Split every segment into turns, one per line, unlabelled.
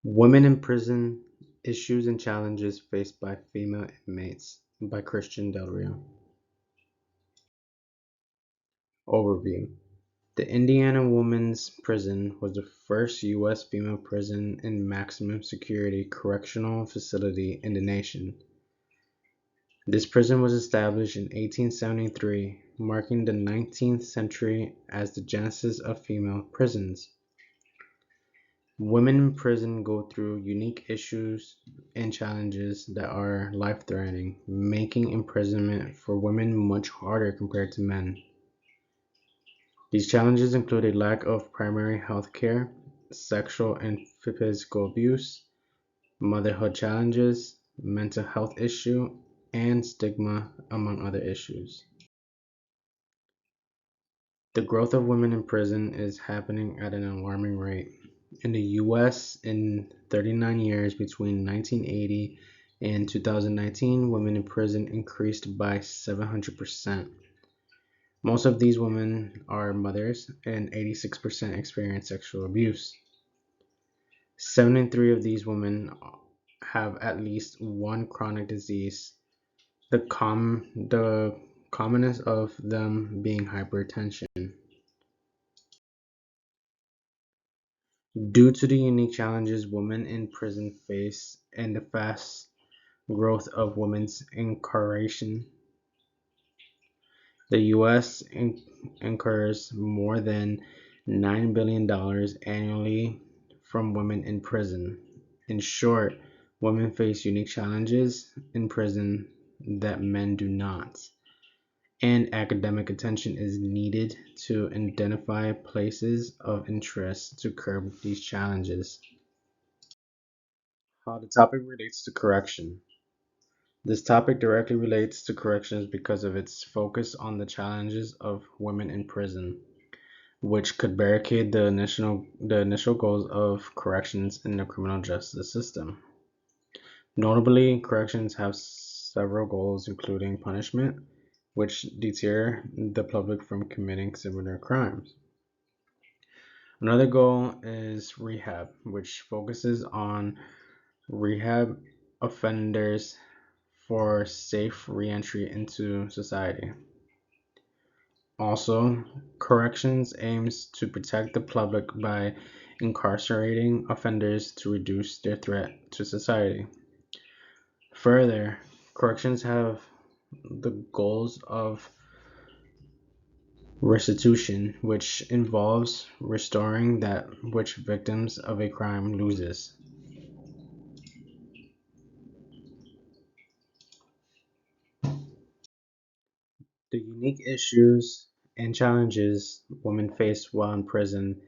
Women in Prison: Issues and Challenges Faced by Female Inmates by Christian Del Rio. Overview: The Indiana Women's Prison was the first U.S. female prison and maximum security correctional facility in the nation. This prison was established in 1873, marking the 19th century as the genesis of female prisons. Women in prison go through unique issues and challenges that are life-threatening, making imprisonment for women much harder compared to men. These challenges include a lack of primary health care, sexual and physical abuse, motherhood challenges, mental health issue, and stigma, among other issues. The growth of women in prison is happening at an alarming rate. In the US, in 39 years between 1980 and 2019, women in prison increased by 700%. Most of these women are mothers, and 86% experience sexual abuse. 73 of these women have at least one chronic disease, the commonest of them being hypertension. Due to the unique challenges women in prison face and the fast growth of women's incarceration, the U.S. incurs more than $9 billion annually from women in prison. In short, women face unique challenges in prison that men do not, and academic attention is needed to identify places of interest to curb these challenges. How the topic relates to correction. This topic directly relates to corrections because of its focus on the challenges of women in prison, which could barricade the initial goals of corrections in the criminal justice system. Notably, corrections have several goals, including punishment, which deter the public from committing similar crimes. Another goal is rehab, which focuses on rehab offenders for safe reentry into society. Also, corrections aims to protect the public by incarcerating offenders to reduce their threat to society. Further, corrections have the goals of restitution, which involves restoring that which victims of a crime loses. The unique issues and challenges women face while in prison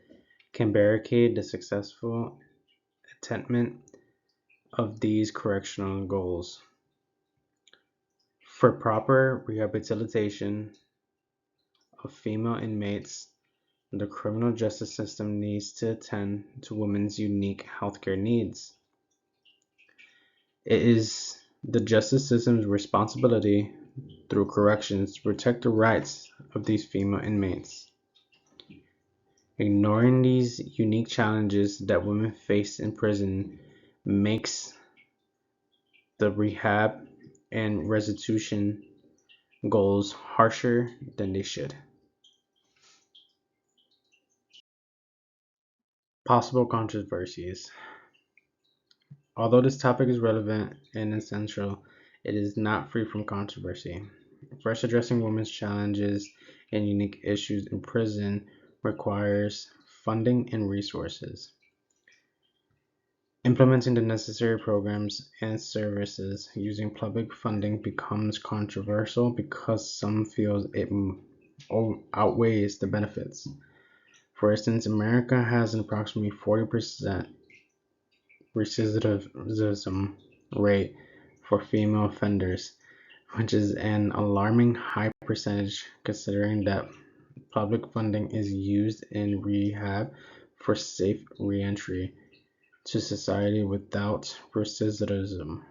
can barricade the successful attainment of these correctional goals. For proper rehabilitation of female inmates, the criminal justice system needs to attend to women's unique healthcare needs. It is the justice system's responsibility through corrections to protect the rights of these female inmates. Ignoring these unique challenges that women face in prison makes the rehab and restitution goals harsher than they should. Possible controversies. Although this topic is relevant and essential, it is not free from controversy. First, addressing women's challenges and unique issues in prison requires funding and resources. Implementing the necessary programs and services using public funding becomes controversial because some feel it outweighs the benefits. For instance, America has an approximately 40% recidivism rate for female offenders, which is an alarming high percentage considering that public funding is used in rehab for safe reentry to society without recidivism.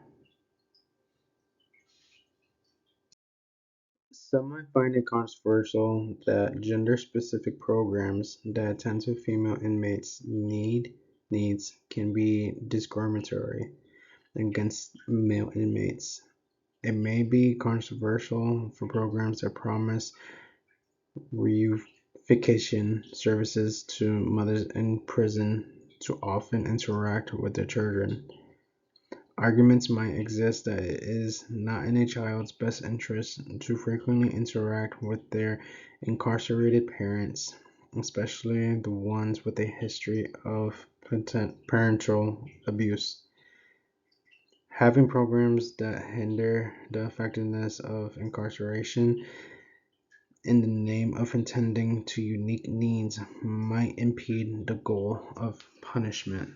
Some might find it controversial that gender specific programs that attend to female inmates' need needs can be discriminatory against male inmates. It may be controversial for programs that promise reunification services to mothers in prison to often interact with their children. Arguments might exist that it is not in a child's best interest to frequently interact with their incarcerated parents, especially the ones with a history of parental abuse. Having programs that hinder the effectiveness of incarceration in the name of attending to unique needs might impede the goal of punishment.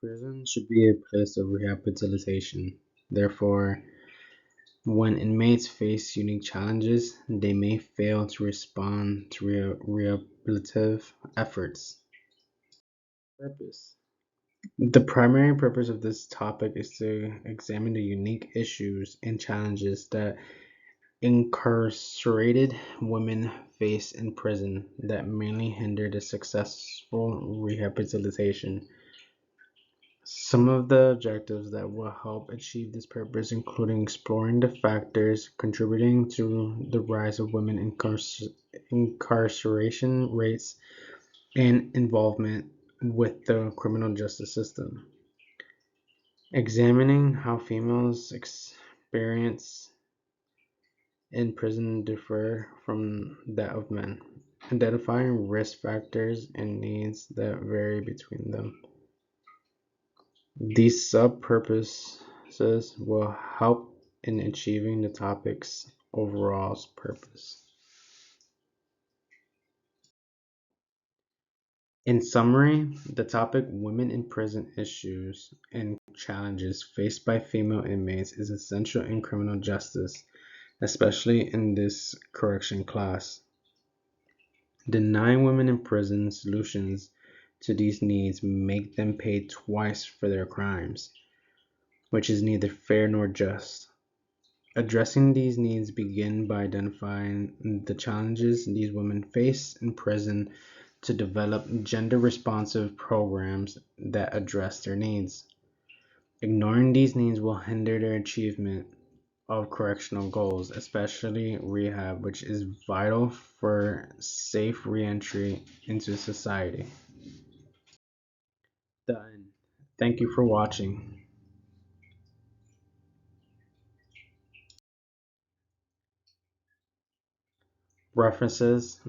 Prison should be a place of rehabilitation. Therefore, when inmates face unique challenges, they may fail to respond to rehabilitative efforts. Purpose. The primary purpose of this topic is to examine the unique issues and challenges that incarcerated women face in prison that mainly hinder the successful rehabilitation. Some of the objectives that will help achieve this purpose include exploring the factors contributing to the rise of women incarceration rates and involvement with the criminal justice system, examining how females' experience in prison differ from that of men, identifying risk factors and needs that vary between them. These sub-purposes will help in achieving the topic's overall purpose. In summary, the topic Women in Prison Issues and Challenges Faced by Female Inmates is essential in criminal justice, especially in this correction class. Denying women in prison solutions to these needs make them pay twice for their crimes, which is neither fair nor just. Addressing these needs begin by identifying the challenges these women face in prison to develop gender-responsive programs that address their needs. Ignoring these needs will hinder their achievement of correctional goals, especially rehab, which is vital for safe reentry into society. Done. Thank you for watching. References